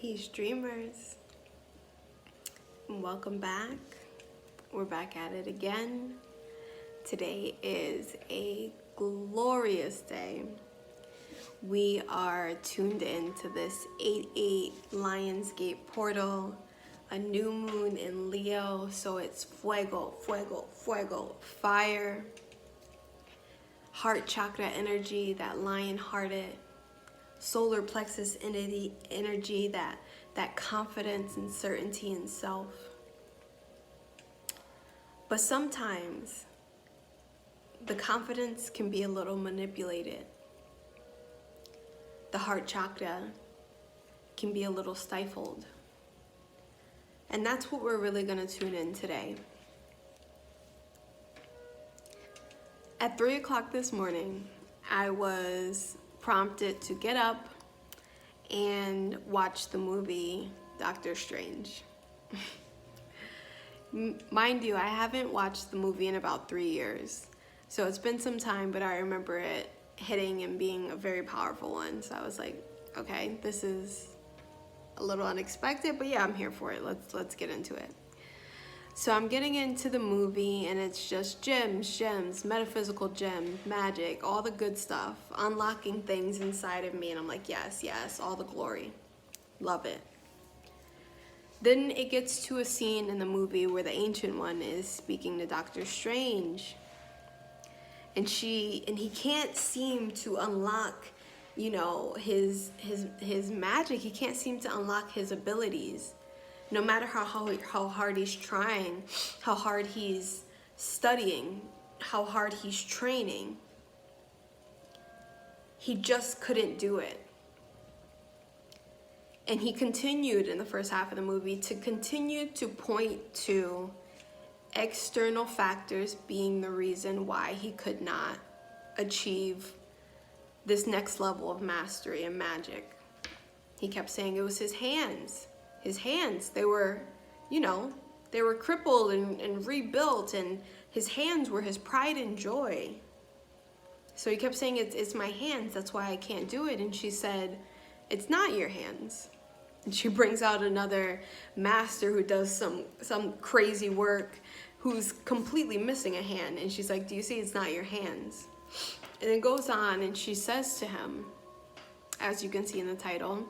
Peace dreamers, welcome back. We're back at it again. Today is a glorious day. We are tuned into this 8/8 Lionsgate portal, a new moon in Leo, so it's fuego, fuego, fuego, fire, heart chakra energy, that lion-hearted solar plexus energy, that confidence and certainty in self. But sometimes the confidence can be a little manipulated. The heart chakra can be a little stifled. And that's what we're really going to tune in today. At 3 o'clock this morning, I was prompted to get up and watch the movie Doctor Strange. Mind you, I haven't watched the movie in about 3 years. So it's been some time, but I remember it hitting and being a very powerful one. So I was like, okay, this is a little unexpected, but yeah, I'm here for it. Let's get into it. So I'm getting into the movie, and it's just gems, metaphysical gems, magic, all the good stuff, unlocking things inside of me, and I'm like, yes, all the glory. Love it. Then it gets to a scene in the movie where the Ancient One is speaking to Doctor Strange, and he can't seem to unlock, his magic. He can't seem to unlock his abilities. No matter how hard he's trying, how hard he's studying, how hard he's training, he just couldn't do it. And he continued in the first half of the movie to continue to point to external factors being the reason why he could not achieve this next level of mastery and magic. He kept saying it was his hands. His hands, they were crippled and rebuilt, and his hands were his pride and joy. So he kept saying, it's my hands, that's why I can't do it. And she said, it's not your hands. And she brings out another master who does some crazy work, who's completely missing a hand. And she's like, do you see it's not your hands? And it goes on, and she says to him, as you can see in the title,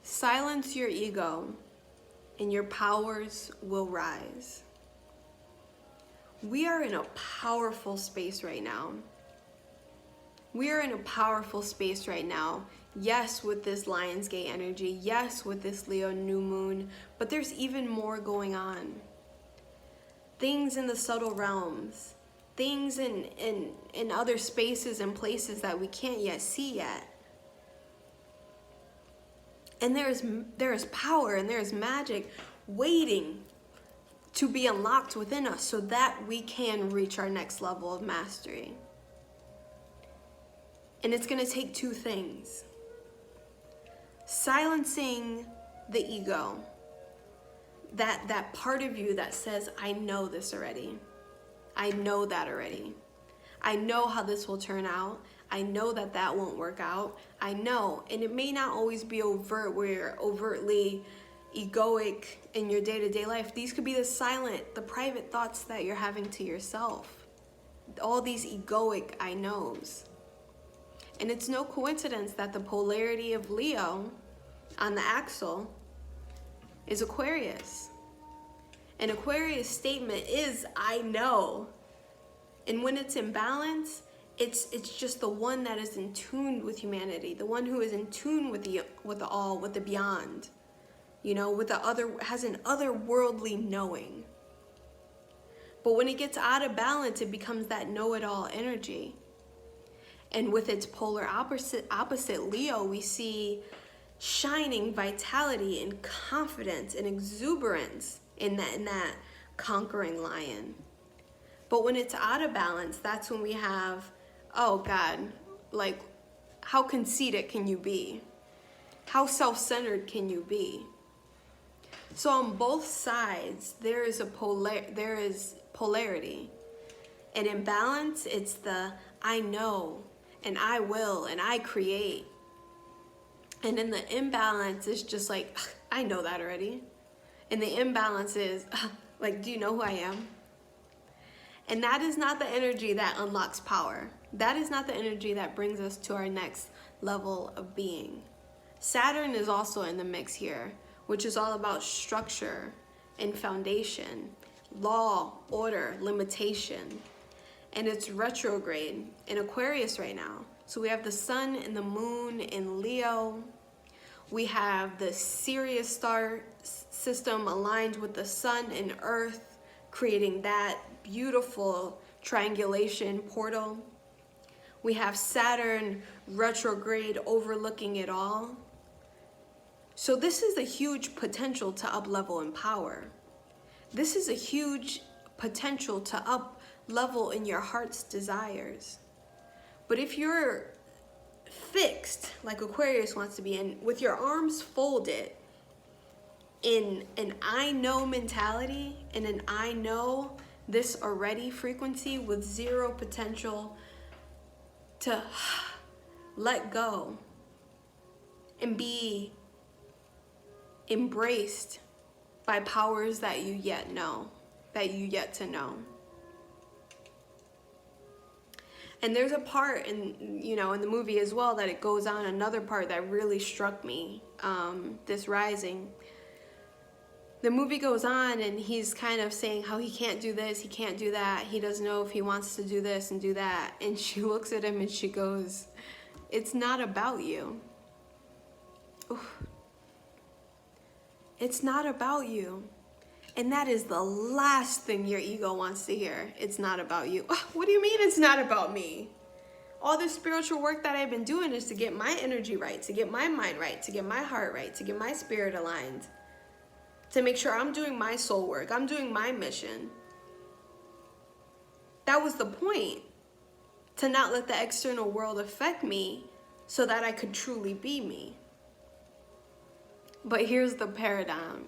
silence your ego and your powers will rise. We are in a powerful space right now. We are in a powerful space right now. Yes, with this Lionsgate energy. Yes, with this Leo new moon. But there's even more going on. Things in the subtle realms. Things in other spaces and places that we can't yet see yet. And there is power and there is magic waiting to be unlocked within us so that we can reach our next level of mastery. And it's going to take two things. Silencing the ego. That part of you that says, I know this already. I know that already. I know how this will turn out. I know that won't work out. I know. And it may not always be overt, where you're overtly egoic in your day-to-day life. These could be the silent, the private thoughts that you're having to yourself. All these egoic I knows. And it's no coincidence that the polarity of Leo on the axle is Aquarius. An Aquarius statement is I know. And when it's in balance, it's just the one that is in tune with humanity, the one who is in tune with the all, with the beyond, with the other, has an otherworldly knowing. But when it gets out of balance, it becomes that know-it-all energy. And with its polar opposite Leo, we see shining vitality and confidence and exuberance in that conquering lion. But when it's out of balance, that's when we have, oh God, like, how conceited can you be? How self-centered can you be? So on both sides, there is polarity. And in balance, it's the I know, and I will, and I create. And in the imbalance, it's just like, I know that already. And the imbalance is, like, do you know who I am? And that is not the energy that unlocks power. That is not the energy that brings us to our next level of being. Saturn is also in the mix here, which is all about structure and foundation, law, order, limitation. And it's retrograde in Aquarius right now. So we have the sun and the moon in Leo. We have the Sirius star system aligned with the sun and earth, creating that beautiful triangulation portal. We have Saturn retrograde overlooking it all. So this is a huge potential to up-level in power. This is a huge potential to up-level in your heart's desires. But if you're fixed, like Aquarius wants to be, and with your arms folded in an I know mentality, in an I know this already frequency with zero potential to let go and be embraced by powers that you yet know, that you yet to know. And there's a part in, you know, in the movie as well that it goes on, another part that really struck me, this rising. The movie goes on and he's kind of saying how he can't do this, he can't do that, he doesn't know if he wants to do this and do that. And she looks at him and she goes, it's not about you. Oof. It's not about you. And that is the last thing your ego wants to hear. It's not about you. What do you mean it's not about me? All this spiritual work that I've been doing is to get my energy right, to get my mind right, to get my heart right, to get my spirit aligned, to make sure I'm doing my soul work, I'm doing my mission. That was the point, to not let the external world affect me so that I could truly be me. But here's the paradigm.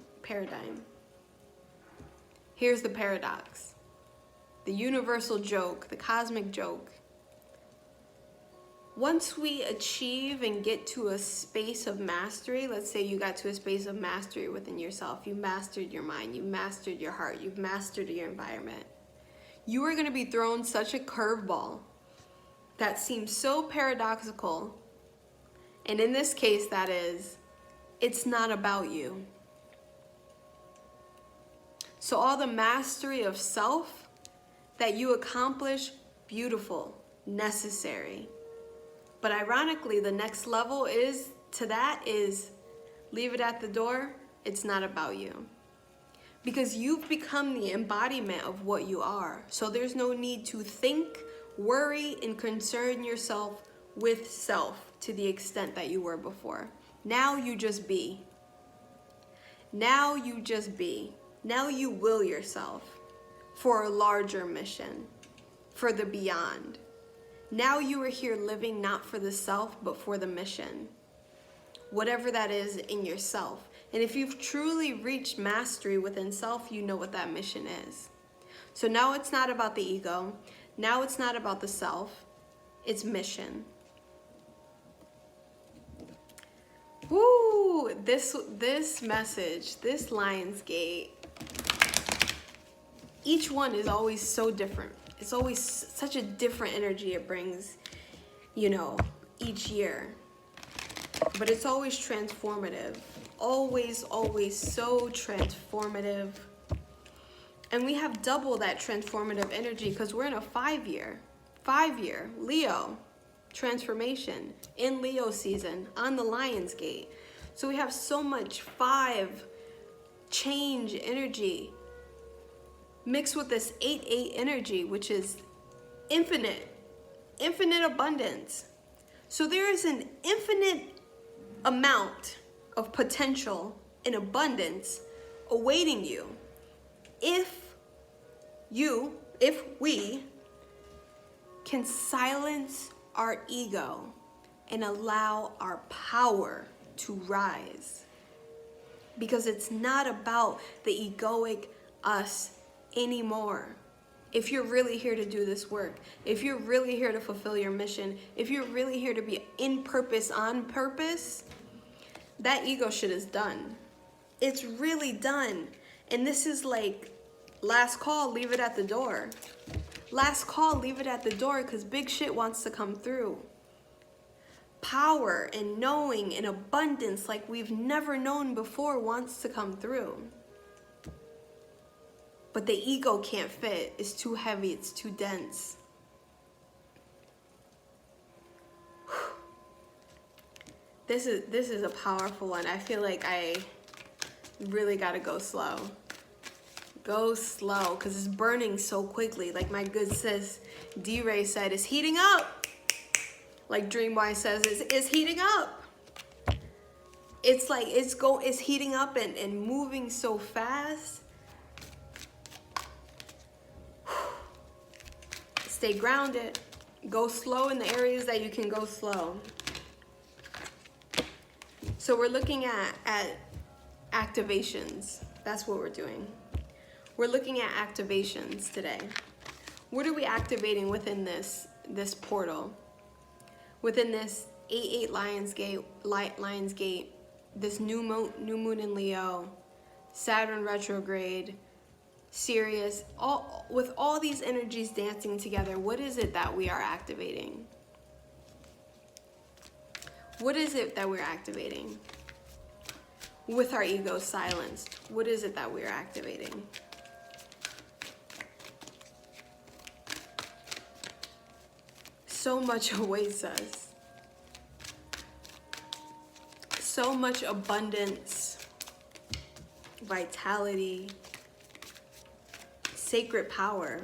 Here's the paradox. The universal joke, the cosmic joke. Once we achieve and get to a space of mastery, let's say you got to a space of mastery within yourself, you mastered your mind, you mastered your heart, you've mastered your environment, you are going to be thrown such a curveball that seems so paradoxical. And in this case, that is, it's not about you. So all the mastery of self that you accomplish, beautiful, necessary. But ironically, the next level is leave it at the door. It's not about you. Because you've become the embodiment of what you are. So there's no need to think, worry, and concern yourself with self to the extent that you were before. Now you just be. Now you just be. Now you will yourself for a larger mission, for the beyond. Now you are here living not for the self, but for the mission. Whatever that is in yourself. And if you've truly reached mastery within self, you know what that mission is. So now it's not about the ego. Now it's not about the self. It's mission. Woo! This message, this Lionsgate, each one is always so different. It's always such a different energy it brings, you know, each year. But it's always transformative. Always, always so transformative. And we have double that transformative energy because we're in a 5-year Leo transformation in Leo season on the Lionsgate. So we have so much 5 change energy mixed with this 8-8 energy, which is infinite abundance. So there is an infinite amount of potential and abundance awaiting you if we can silence our ego and allow our power to rise. Because it's not about the egoic us anymore. If you're really here to do this work, if you're really here to fulfill your mission, if you're really here to be in purpose, on purpose, that ego shit is done. It's really done. And this is like, last call, leave it at the door. Last call, leave it at the door, because big shit wants to come through. Power and knowing and abundance like we've never known before wants to come through. But the ego can't fit. It's too heavy. It's too dense. This is a powerful one. I feel like I really gotta go slow. Go slow, because it's burning so quickly. Like my good sis D-Ray said, it's heating up. Like Dreamwise says, it's heating up. It's like it's heating up and moving so fast. Stay grounded. Go slow in the areas that you can go slow. So we're looking at activations. That's what we're doing. We're looking at activations today. What are we activating within this portal? Within this 8/8 Lions Gate, this new moon in Leo, Saturn retrograde, Sirius, with all these energies dancing together, what is it that we are activating? What is it that we're activating? With our ego silenced, what is it that we're activating? So much awaits us. So much abundance, vitality, sacred power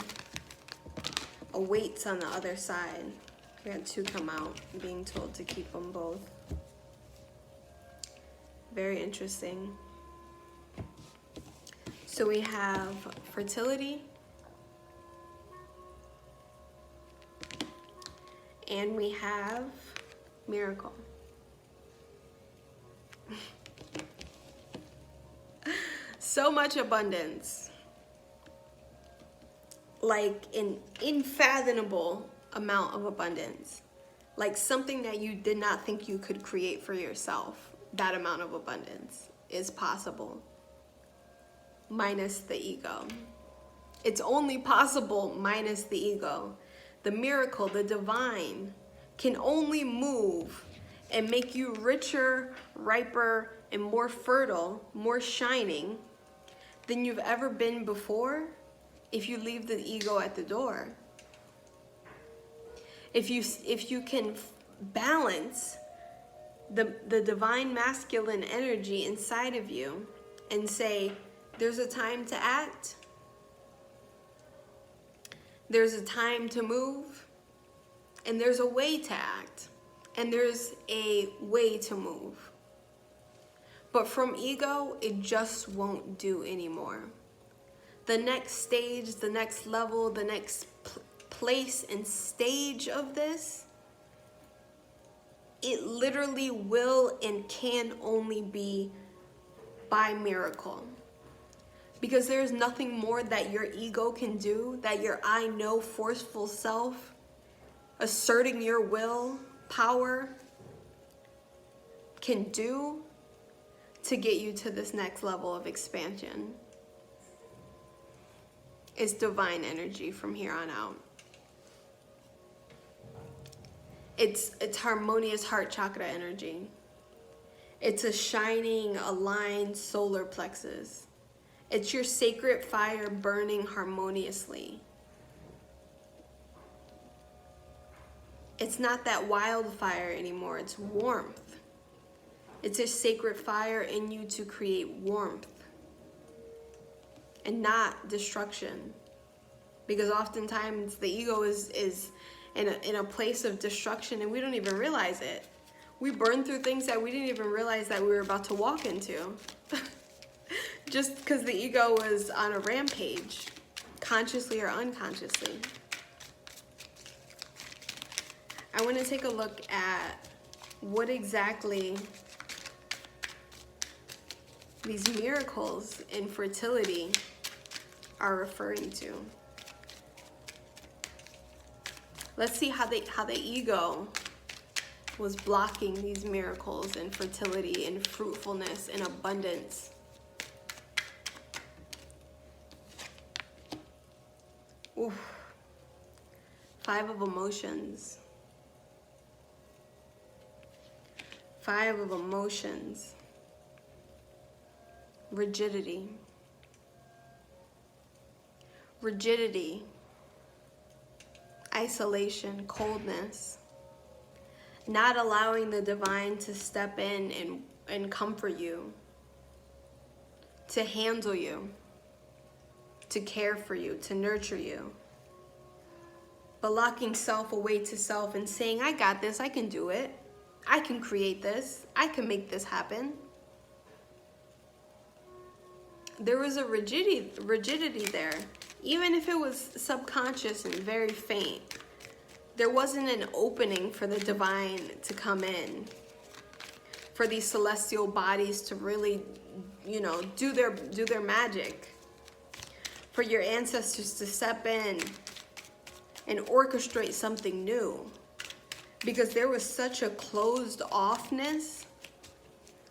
awaits on the other side. We had two come out, being told to keep them both. Very interesting. So we have fertility, and we have miracle. So much abundance. Like an unfathomable amount of abundance. Like something that you did not think you could create for yourself. That amount of abundance is possible. Minus the ego. It's only possible minus the ego. The miracle, the divine, can only move and make you richer, riper, and more fertile, more shining than you've ever been before if you leave the ego at the door. If you can balance the divine masculine energy inside of you and say, there's a time to act, there's a time to move, and there's a way to act, and there's a way to move. But from ego, it just won't do anymore. The next stage, the next level, the next place and stage of this, it literally will and can only be by miracle. Because there's nothing more that your ego can do, that your I know forceful self, asserting your will, power, can do to get you to this next level of expansion. It's divine energy from here on out. It's harmonious heart chakra energy. It's a shining, aligned solar plexus. It's your sacred fire burning harmoniously. It's not that wildfire anymore, it's warmth. It's a sacred fire in you to create warmth and not destruction. Because oftentimes the ego is in a place of destruction and we don't even realize it. We burn through things that we didn't even realize that we were about to walk into. Just because the ego was on a rampage, consciously or unconsciously. I want to take a look at what exactly these miracles in fertility are referring to. Let's see how the ego was blocking these miracles and fertility and fruitfulness and abundance. Oof. 5 of emotions. 5 of emotions. Rigidity. Rigidity. Isolation, coldness. Not allowing the divine to step in and comfort you. To handle you. To care for you, to nurture you. But locking self away to self and saying, I got this, I can do it. I can create this. I can make this happen. There was a rigidity there. Even if it was subconscious and very faint, there wasn't an opening for the divine to come in. For these celestial bodies to really, do their magic. For your ancestors to step in and orchestrate something new. Because there was such a closed offness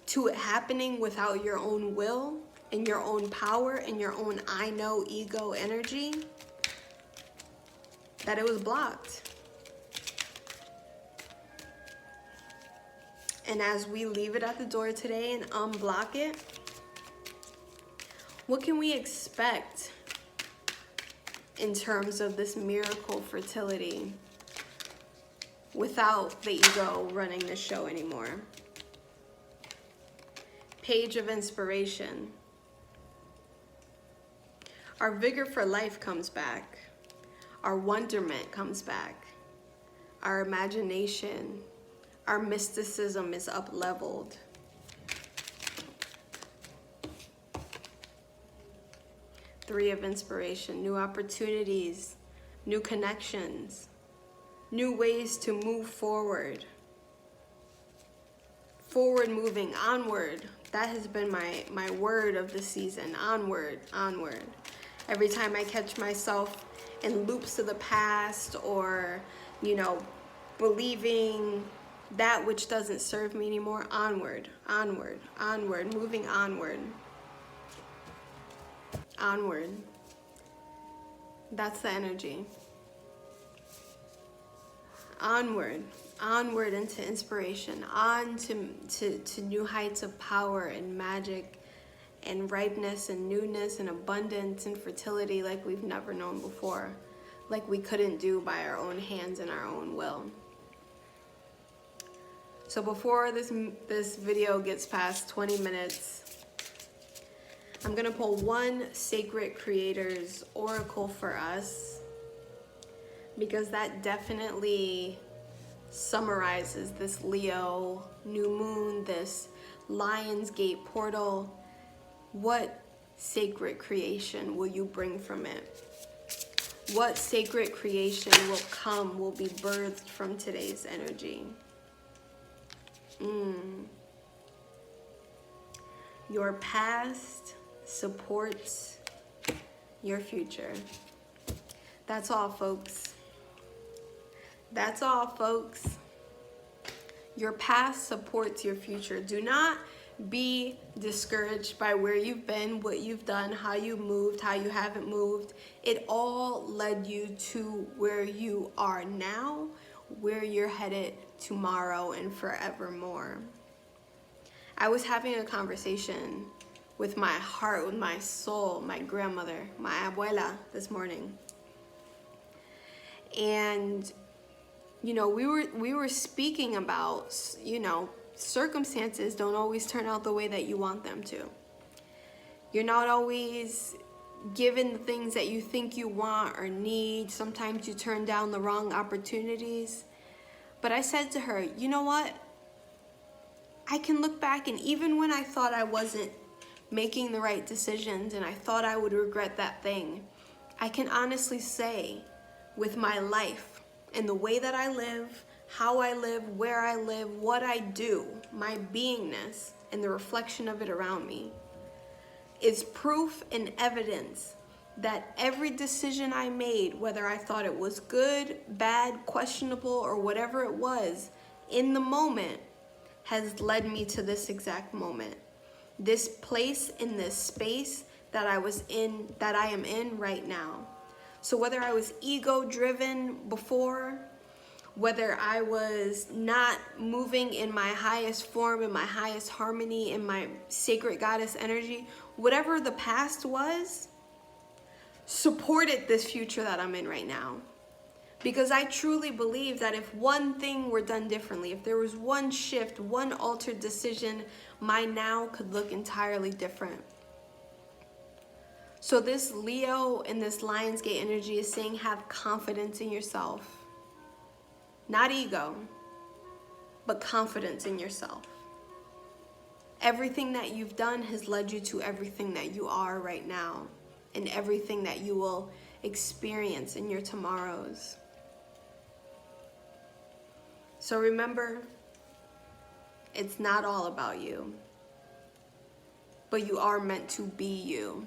to it happening without your own will and your own power and your own I know ego energy that it was blocked. And as we leave it at the door today and unblock it, what can we expect in terms of this miracle fertility without the ego running the show anymore? Page of inspiration. Our vigor for life comes back. Our wonderment comes back. Our imagination, our mysticism is up-leveled. Three of inspiration, new opportunities, new connections, new ways to move forward. Forward moving, onward. That has been my word of the season, onward, onward. Every time I catch myself in loops of the past or, believing that which doesn't serve me anymore, onward, onward, onward, moving onward. Onward. That's the energy. Onward. Onward into inspiration. On to new heights of power and magic and ripeness and newness and abundance and fertility like we've never known before. Like we couldn't do by our own hands and our own will. So before this video gets past 20 minutes, I'm gonna pull one Sacred Creators Oracle for us because that definitely summarizes this Leo new moon, this Lion's Gate portal. What sacred creation will you bring from it? What sacred creation will be birthed from today's energy? Your past supports your future. That's all, folks. That's all, folks. Your past supports your future. Do not be discouraged by where you've been, what you've done, how you moved, how you haven't moved. It all led you to where you are now, where you're headed tomorrow and forevermore. I was having a conversation with my heart, with my soul, my grandmother, my abuela this morning. And we were speaking about, circumstances don't always turn out the way that you want them to. You're not always given the things that you think you want or need. Sometimes you turn down the wrong opportunities. But I said to her, you know what? I can look back, and even when I thought I wasn't making the right decisions and I thought I would regret that thing, I can honestly say with my life and the way that I live, how I live, where I live, what I do, my beingness and the reflection of it around me is proof and evidence that every decision I made, whether I thought it was good, bad, questionable, or whatever it was in the moment has led me to this exact moment. This place in this space that I am in right now. So whether I was ego driven before, whether I was not moving in my highest form, in my highest harmony, in my sacred goddess energy, whatever the past was, supported this future that I'm in right now. Because I truly believe that if one thing were done differently, if there was one shift, one altered decision, my now could look entirely different. So this Leo and this Lionsgate energy is saying have confidence in yourself. Not ego, but confidence in yourself. Everything that you've done has led you to everything that you are right now, and everything that you will experience in your tomorrows. So remember, it's not all about you, but you are meant to be you.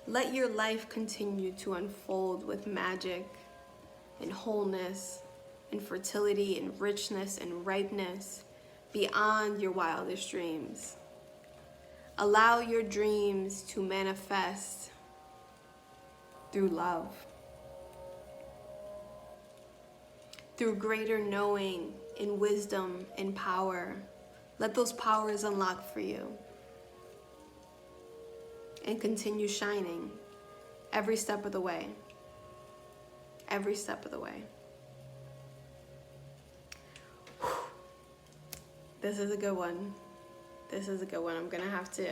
Let your life continue to unfold with magic and wholeness and fertility and richness and ripeness beyond your wildest dreams. Allow your dreams to manifest through love, through greater knowing and wisdom and power. Let those powers unlock for you and continue shining every step of the way. Every step of the way. Whew. This is a good one. This is a good one. I'm gonna have to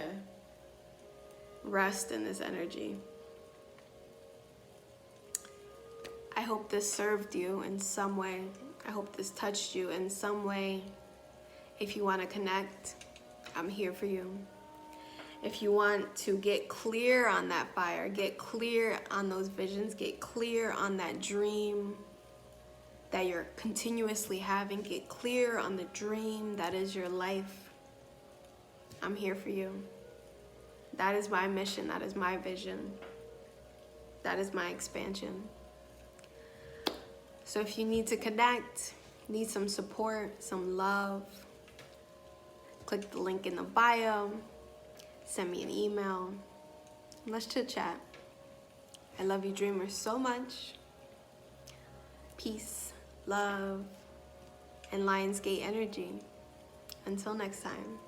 rest in this energy. I hope this served you in some way. I hope this touched you in some way. If you want to connect, I'm here for you. If you want to get clear on that fire, get clear on those visions, get clear on that dream that you're continuously having, get clear on the dream that is your life, I'm here for you. That is my mission. That is my vision. That is my expansion. So if you need to connect, need some support, some love, click the link in the bio. Send me an email. Let's chit chat. I love you dreamers so much. Peace, love, and Lionsgate energy. Until next time.